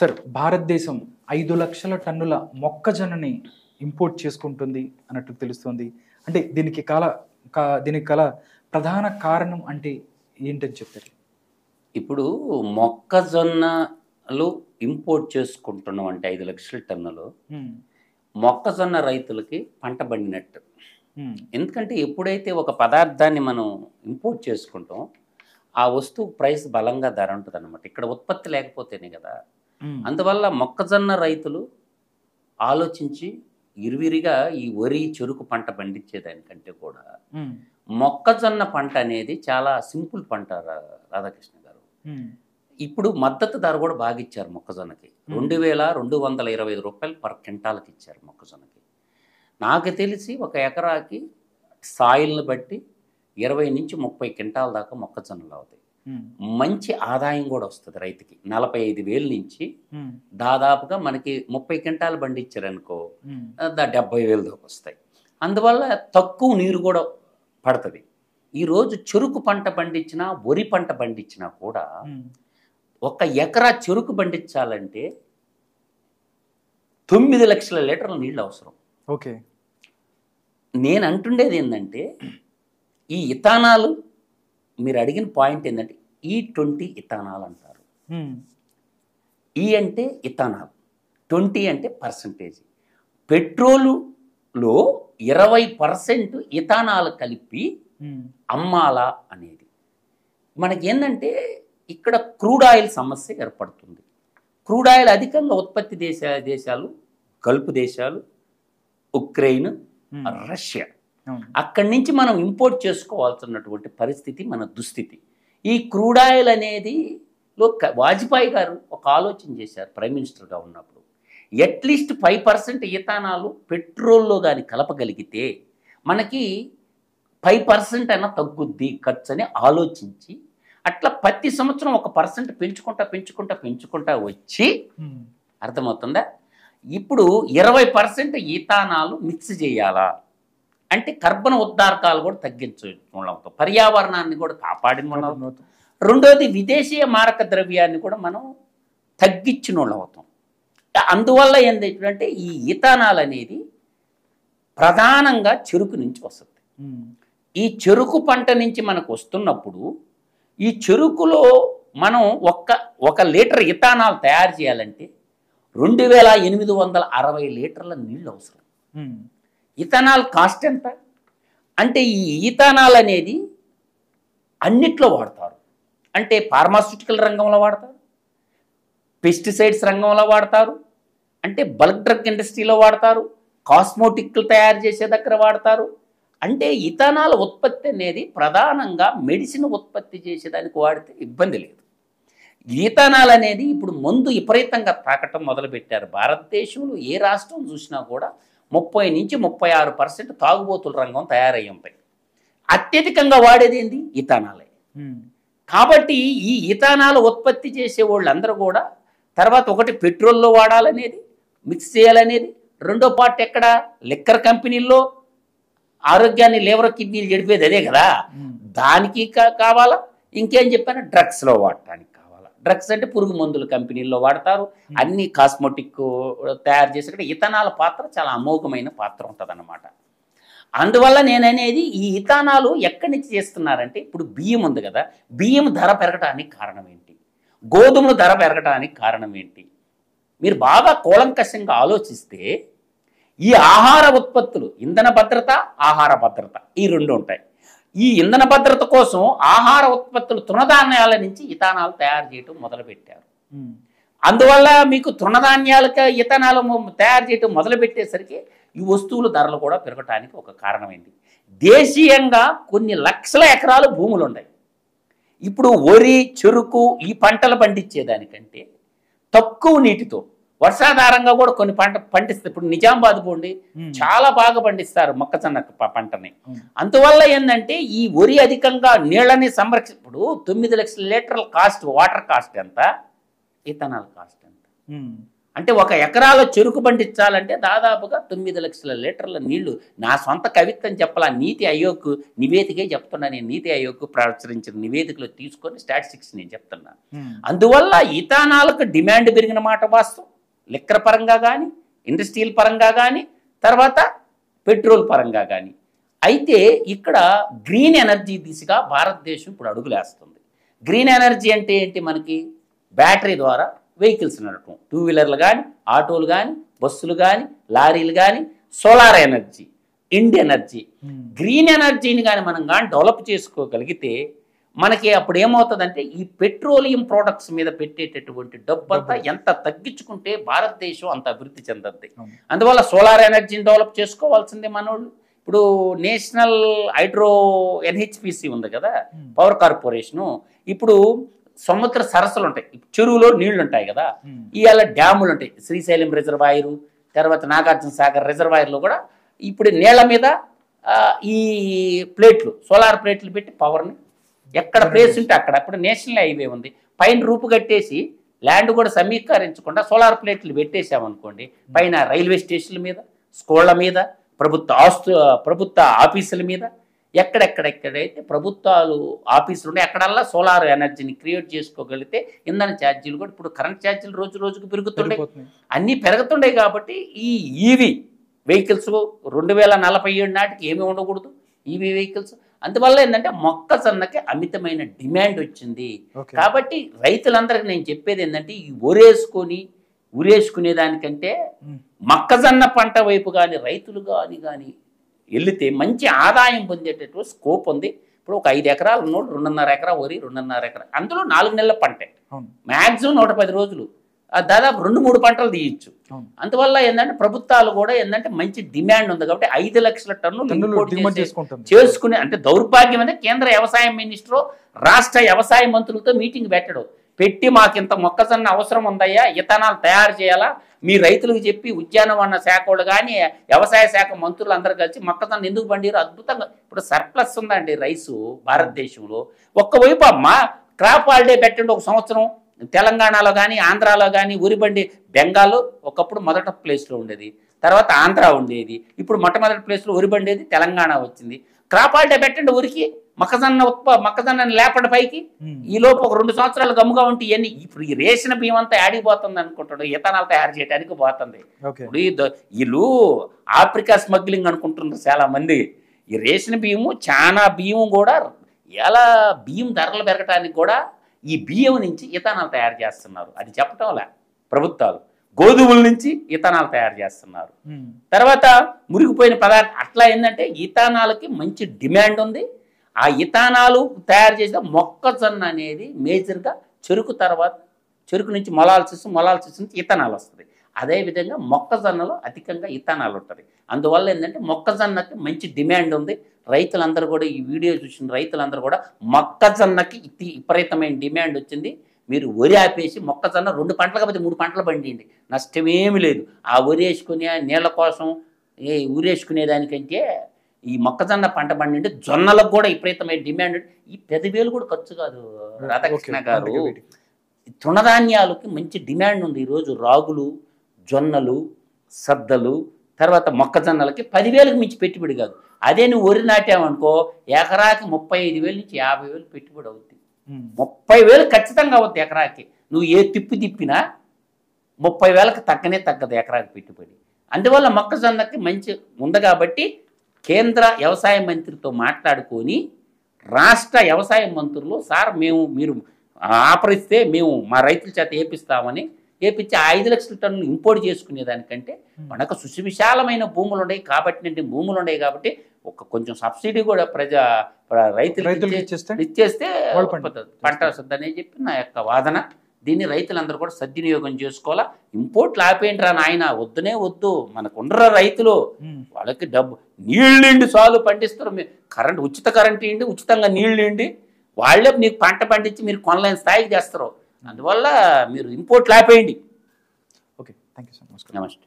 Sir, భారతదేశం 5 లక్షల టన్నుల మొక్కజొన్నని ఇంపోర్ట్ చేసుకుంటుంది అన్నట్టు తెలుస్తుంది. అంటే దీనికి గల ప్రధాన కారణం అంటే ఏంటని చెప్తారు? ఇప్పుడు మొక్కజొన్నలు ఇంపోర్ట్ చేసుకుంటున్నాం అంటే 5 లక్షల టన్నులు మొక్కజొన్న రైతులకి పంట పండినట్టు. ఎందుకంటే ఎప్పుడైతే ఒక పదార్థాన్ని మనం ఇంపోర్ట్ చేసుకుంటాం ఆ వస్తువు ప్రైస్ బలంగా ధర ఉంటుంది అనమాట. ఇక్కడ ఉత్పత్తి లేకపోతేనే కదా. అందువల్ల మొక్కజొన్న రైతులు ఆలోచించి ఇరువిరిగా ఈ వరి చెరుకు పంట పండించేదానికంటే కూడా మొక్కజొన్న పంట అనేది చాలా సింపుల్ పంట. రాధాకృష్ణ గారు, ఇప్పుడు మద్దతు ధర కూడా బాగా ఇచ్చారు మొక్కజొన్నకి. 2225 రూపాయలు పర్ క్వింటాల్కి ఇచ్చారు మొక్కజొన్నకి. నాకు తెలిసి ఒక ఎకరాకి సాయిల్ని బట్టి 20 నుంచి 30 క్వింటాల దాకా మొక్కజొన్నలు అవుతాయి. మంచి ఆదాయం కూడా వస్తుంది రైతుకి. 45,000 నుంచి దాదాపుగా మనకి 30 క్వింటాలు పండించారనుకో 70,000 దాకా వస్తాయి. అందువల్ల తక్కువ నీరు కూడా పడుతుంది. ఈరోజు చెరుకు పంట పండించినా వరి పంట పండించినా కూడా ఒక ఎకరా చెరుకు పండించాలంటే 9 లక్షల లీటర్ల నీళ్ళు అవసరం. ఓకే, నేను అంటుండేది ఏంటంటే ఈ ఇథానాలు, మీరు అడిగిన పాయింట్ ఏంటంటే E20 ఇథానాల్ అంటారు. ఈ అంటే ఇథానాల్, 20 అంటే పర్సంటేజ్. పెట్రోలులో 20% ఇథానాల్ కలిపి అమ్మాలా అనేది. మనకి ఏంటంటే ఇక్కడ క్రూడ్ ఆయిల్ సమస్య ఏర్పడుతుంది. క్రూడ్ ఆయిల్ అధికంగా ఉత్పత్తి దేశాలు గల్ఫ్ దేశాలు, ఉక్రెయిన్, రష్యా. అక్కడి నుంచి మనం ఇంపోర్ట్ చేసుకోవాల్సినటువంటి పరిస్థితి మన దుస్థితి. ఈ క్రూడ్ ఆయిల్ అనేది వాజ్పేయి గారు ఒక ఆలోచన చేశారు ప్రైమ్ మినిస్టర్గా ఉన్నప్పుడు. అట్లీస్ట్ 5% ఇథానాలు పెట్రోల్లో కానీ కలపగలిగితే మనకి 5% అయినా తగ్గుద్ది ఖర్చు అని ఆలోచించి అట్లా ప్రతి సంవత్సరం 1% పెంచుకుంటా వచ్చి, అర్థమవుతుందా, ఇప్పుడు 20% ఇథానాలు మిక్స్ చేయాలా అంటే కర్బన ఉద్గారాలు కూడా తగ్గించడం, పర్యావరణాన్ని కూడా కాపాడిన వాళ్ళం. రెండోది విదేశీయ మారక ద్రవ్యాన్ని కూడా మనం తగ్గించిన వాళ్ళు అవుతాం. అందువల్ల ఏంటంటే ఈ ఇథానాల్ అనేది ప్రధానంగా చెరుకు నుంచి వస్తుంది. ఈ చెరుకు పంట నుంచి మనకు వస్తున్నప్పుడు ఈ చెరుకులో మనం ఒక లీటర్ ఇథానాల్ తయారు చేయాలంటే 2860 లీటర్ల నీళ్ళు అవసరం. ఇథానాల్ కాస్ట్ ఎంత అంటే ఈ ఇథానాల్ అనేది అన్నిట్లో వాడతారు. అంటే ఫార్మాస్యూటికల్ రంగంలో వాడతారు, పెస్టిసైడ్స్ రంగంలో వాడతారు, అంటే బల్క్ డ్రగ్ ఇండస్ట్రీలో వాడతారు, కాస్మోటిక్లు తయారు చేసే దగ్గర వాడతారు. అంటే ఇథానాల్ ఉత్పత్తి అనేది ప్రధానంగా మెడిసిన్ ఉత్పత్తి చేసేదానికి వాడితే ఇబ్బంది లేదు. ఇథానాల్ అనేది ఇప్పుడు మందు విపరీతంగా తాకటం మొదలుపెట్టారు. భారతదేశంలో ఏ రాష్ట్రం చూసినా కూడా 30 నుంచి 36% తాగుబోతుల రంగం తయారయ్యంపై అత్యధికంగా వాడేది ఏంది ఇథానాలే. కాబట్టి ఈ ఇథానాల్ ఉత్పత్తి చేసే వాళ్ళందరూ కూడా తర్వాత ఒకటి పెట్రోల్లో వాడాలనేది, మిక్స్ చేయాలనేది. రెండో పార్ట్ ఎక్కడ లిక్కర్ కంపెనీల్లో ఆరోగ్యాన్ని లివర్ కిడ్నీలు చెడిపేది అదే కదా, దానికి కావాలా. ఇంకేం చెప్పాను, డ్రగ్స్లో వాడటానికి కావాలా. డ్రగ్స్ అంటే పురుగు మందుల కంపెనీల్లో వాడతారు, అన్ని కాస్మోటిక్ తయారు చేసే ఇథానాల్ పాత్ర చాలా అమోఘమైన పాత్ర ఉంటుంది అన్నమాట. అందువల్ల నేననేది ఈ ఇథానాలు ఎక్కడి నుంచి చేస్తున్నారంటే ఇప్పుడు బియ్యం ఉంది కదా, బియ్యం ధర పెరగడానికి కారణం ఏంటి, గోధుమలు ధర పెరగడానికి కారణం ఏంటి, మీరు బాగా కూలంకషంగా ఆలోచిస్తే ఈ ఆహార ఉత్పత్తులు, ఇంధన భద్రత, ఆహార భద్రత, ఈ రెండు ఉంటాయి. ఈ ఇంధన భద్రత కోసం ఆహార ఉత్పత్తులు తృణధాన్యాల నుంచి ఇథానాలు తయారు చేయటం మొదలుపెట్టారు. అందువల్ల మీకు తృణధాన్యాలకి ఇథానాలు తయారు చేయటం మొదలుపెట్టేసరికి ఈ వస్తువుల ధరలు కూడా పెరగటానికి ఒక కారణమైంది. దేశీయంగా కొన్ని లక్షల ఎకరాలు భూములు ఉన్నాయి. ఇప్పుడు వరి, చెరుకు ఈ పంటలు పండించేదానికంటే తక్కువ నీటితో వర్షాధారంగా కూడా కొన్ని పండిస్తారు. ఇప్పుడు నిజామాబాద్ పోండి, చాలా బాగా పండిస్తారు మొక్కజొన్న పంటని. అందువల్ల ఏంటంటే ఈ వరి అధికంగా నీళ్ళని ఇప్పుడు 9 లక్షల లీటర్ల కాస్ట్, వాటర్ కాస్ట్ ఎంత, ఇథానాల్ కాస్ట్ ఎంత. అంటే 1 ఎకరాలో చెరుకు పండించాలంటే దాదాపుగా 9 లక్షల లీటర్ల నీళ్లు. నా సొంత కవిత్వం చెప్పాల, నీతి ఆయోగ్ నివేదికే చెప్తున్నా నేను. నీతి ఆయోగ్ ప్రచురించిన నివేదికలో తీసుకొని స్టాటిస్టిక్స్ నేను చెప్తున్నా. అందువల్ల ఇథానాల్కు డిమాండ్ పెరిగిన మాట వాస్తవం, లిక్కర్ పరంగా కానీ, ఇండస్ట్రియల్ పరంగా కానీ, తర్వాత పెట్రోల్ పరంగా కానీ. అయితే ఇక్కడ గ్రీన్ ఎనర్జీ దిశగా భారతదేశం ఇప్పుడు అడుగులేస్తుంది. గ్రీన్ ఎనర్జీ అంటే ఏంటి? మనకి బ్యాటరీ ద్వారా వెహికల్స్ నడపడం, 2 వీలర్లు కానీ, ఆటోలు కానీ, బస్సులు కానీ, లారీలు కానీ, సోలార్ ఎనర్జీ, ఇండ్ ఎనర్జీ. గ్రీన్ ఎనర్జీని కానీ మనం కానీ డెవలప్ చేసుకోగలిగితే మనకి అప్పుడు ఏమవుతుందంటే ఈ పెట్రోలియం ప్రోడక్ట్స్ మీద పెట్టేటటువంటి డబ్బంతా ఎంత తగ్గించుకుంటే భారతదేశం అంత అభివృద్ధి చెందద్ది. అందువల్ల సోలార్ ఎనర్జీని డెవలప్ చేసుకోవాల్సిందే మనోళ్ళు. ఇప్పుడు నేషనల్ హైడ్రో NHPC ఉంది కదా, పవర్ కార్పొరేషను. ఇప్పుడు సముద్ర సరస్సులు ఉంటాయి, చెరువులో నీళ్లు ఉంటాయి కదా, ఇవాళ డ్యాములు ఉంటాయి, శ్రీశైలం రిజర్వాయరు, తర్వాత నాగార్జున సాగర్ రిజర్వాయర్లో కూడా ఇప్పుడు నీళ్ల మీద ఈ ప్లేట్లు, సోలార్ ప్లేట్లు పెట్టి పవర్ని ఎక్కడ ప్లేస్ ఉంటే అక్కడ. ఇప్పుడు నేషనల్ హైవే ఉంది, పైన రూపు కట్టేసి ల్యాండ్ కూడా సమీకరించకుండా సోలార్ ప్లేట్లు పెట్టేసామనుకోండి, పైన రైల్వే స్టేషన్ల మీద, స్కూళ్ళ మీద, ప్రభుత్వ ఆఫీసుల మీద, ఎక్కడెక్కడెక్కడైతే ప్రభుత్వాలు ఆఫీసులు ఉన్నాయి అక్కడల్లా సోలార్ ఎనర్జీని క్రియేట్ చేసుకోగలిగితే ఇంధన ఛార్జీలు కూడా, ఇప్పుడు కరెంట్ ఛార్జీలు రోజు రోజుకు పెరుగుతుండే, అన్నీ పెరుగుతుండే. కాబట్టి ఈ ఈవీ వెహికల్స్ 2047 నాటికి ఏమీ ఉండకూడదు ఈవీ వెహికల్స్. అందువల్ల ఏంటంటే మొక్కజొన్నకి అమితమైన డిమాండ్ వచ్చింది. కాబట్టి రైతులందరికీ నేను చెప్పేది ఏంటంటే ఈ ఉరేసుకునే దానికంటే మొక్కజొన్న పంట వైపు కానీ రైతులు కానీ వెళితే మంచి ఆదాయం పొందేటటువంటి స్కోప్ ఉంది. ఇప్పుడు ఒక 5 ఎకరాలు ఉన్నోడు 2.5 ఎకరా వరి, 2.5 ఎకరా, అందులో 4 నెలల పంటే, మ్యాక్సిమం 110 రోజులు, దాదాపు 2-3 పంటలు తీయచ్చు. అందువల్ల ఏంటంటే ప్రభుత్వాలు కూడా ఏంటంటే మంచి డిమాండ్ ఉంది కాబట్టి 5 లక్షల టన్నులు చేసుకునే, అంటే దౌర్భాగ్యం అంటే కేంద్ర వ్యవసాయ మినిస్టర్ రాష్ట్ర వ్యవసాయ మంత్రులతో మీటింగ్ పెట్టి మాకింత మొక్కజొన్న అవసరం ఉందయ్యా, ఇథనాల్ తయారు చేయాలా, మీ రైతులకు చెప్పి ఉద్యానవన శాఖ వాళ్ళు కానీ వ్యవసాయ శాఖ మంత్రులు అందరూ కలిసి మొక్కజొన్న ఎందుకు పండిరు అద్భుతంగా. ఇప్పుడు సర్ప్లస్ ఉందండి రైసు భారతదేశంలో. ఒక్కవైపు క్రాప్ హాలిడే పెట్టండి ఒక సంవత్సరం, తెలంగాణలో కానీ ఆంధ్రాలో కానీ వరి బండి. బెంగాల్ ఒకప్పుడు మొదటి ప్లేస్లో ఉండేది, తర్వాత ఆంధ్ర ఉండేది, ఇప్పుడు మొట్టమొదటి ప్లేస్లో వరి బండేది తెలంగాణ వచ్చింది. క్రాప్ హాలిడే పెట్టండి ఊరికి, మొక్కజొన్నని లేపండి పైకి. ఈ లోపు ఒక 2 సంవత్సరాలు గమ్ముగా ఉంటే ఇవన్నీ ఇప్పుడు ఈ రేషన్ బియ్యం అంతా ఆడిపోతుంది అనుకుంటాడు, ఇథనాల్ తయారు చేయడానికి పోతుంది. ఇప్పుడు వీళ్ళు ఆఫ్రికా స్మగ్లింగ్ అనుకుంటున్నారు చాలా మంది. ఈ రేషన్ బియ్యము చాలా బియ్యం కూడా ఎలా బియ్యం ధరలు పెరగటానికి కూడా ఈ బియ్యం నుంచి ఇథనాల్ తయారు చేస్తున్నారు. అది చెప్పటంలా ప్రభుత్వాలు. గోధుమల నుంచి ఇథనాల్ తయారు చేస్తున్నారు. తర్వాత మురిగిపోయిన పదార్థం అట్లా ఏంటంటే ఇథనాల్కి మంచి డిమాండ్ ఉంది. ఆ ఇథనాలు తయారు చేసిన మొక్కజొన్న అనేది మేజర్గా చెరుకు, తర్వాత చెరుకు నుంచి మొలాల్సిస్ నుంచి ఇథనాల్ వస్తుంది. అదేవిధంగా మొక్కజొన్నలో అధికంగా ఇథనాల్ ఉంటుంది. అందువల్ల ఏంటంటే మొక్కజొన్నకి మంచి డిమాండ్ ఉంది. రైతులందరూ కూడా ఈ వీడియో చూసిన రైతులందరూ కూడా మొక్కజొన్నకి విపరీతమైన డిమాండ్ వచ్చింది. మీరు వరి ఆపేసి మొక్కజొన్న 2 పంటలు కాకపోతే 3 పంటలు పండియండి, నష్టమేమి లేదు. ఆ వరి వేసుకునే నీళ్ళ కోసం ఊరేసుకునేదానికంటే ఈ మొక్కజొన్న పంట పండింటే జొన్నలకు కూడా విపరీతమైన డిమాండ్. ఈ 10,000 కూడా ఖర్చు కాదు రాధాకృష్ణ గారు. తృణధాన్యాలకి మంచి డిమాండ్ ఉంది ఈరోజు. రాగులు, జొన్నలు, సద్దలు, తర్వాత మొక్కజొన్నలకి 10,000కి మించి పెట్టుబడి కాదు. అదే నువ్వు వరి నాటావనుకో ఎకరాకి 35,000 నుంచి 50,000 పెట్టుబడి అవుతుంది. 30,000 ఖచ్చితంగా అవుతుంది ఎకరాకి. నువ్వు ఏ తిప్పినా 30,000కి తగ్గదు ఎకరాకి పెట్టుబడి. అందువల్ల మొక్కజొన్నకి మంచి ఉంది కాబట్టి కేంద్ర వ్యవసాయ మంత్రితో మాట్లాడుకొని రాష్ట్ర వ్యవసాయ మంత్రులు సార్ మీరు ఆపరిస్తే మేము మా రైతుల చేత ఏపిస్తామని ఏపించి 5 లక్షల టన్నులు ఇంపోర్ట్ చేసుకునేదానికంటే మనకు సువిశాలమైన భూములు ఉన్నాయి కాబట్టి కొంచెం సబ్సిడీ కూడా రైతులు ఇచ్చేస్తే పంట వస్తుందని చెప్పి నా యొక్క వాదన. దీన్ని రైతులందరూ కూడా సద్వినియోగం చేసుకోవాలా. ఇంపోర్ట్లు ఆపేంట్రా నాయన, వద్దు, మనకు ఉండరా రైతులు, వాళ్ళకి డబ్బు నీళ్ళు ఇండి చాలు పండిస్తారు. ఉచిత కరెంట్ ఇండి, ఉచితంగా నీళ్ళు ఇండి, వాళ్ళే నీకు పంట పండించి మీరు కొనలేని స్థాయికి చేస్తారు. అందువల్ల మీరు ఇంపోర్ట్లు ఆపేయండి. Okay, thank you so much. నమస్తే.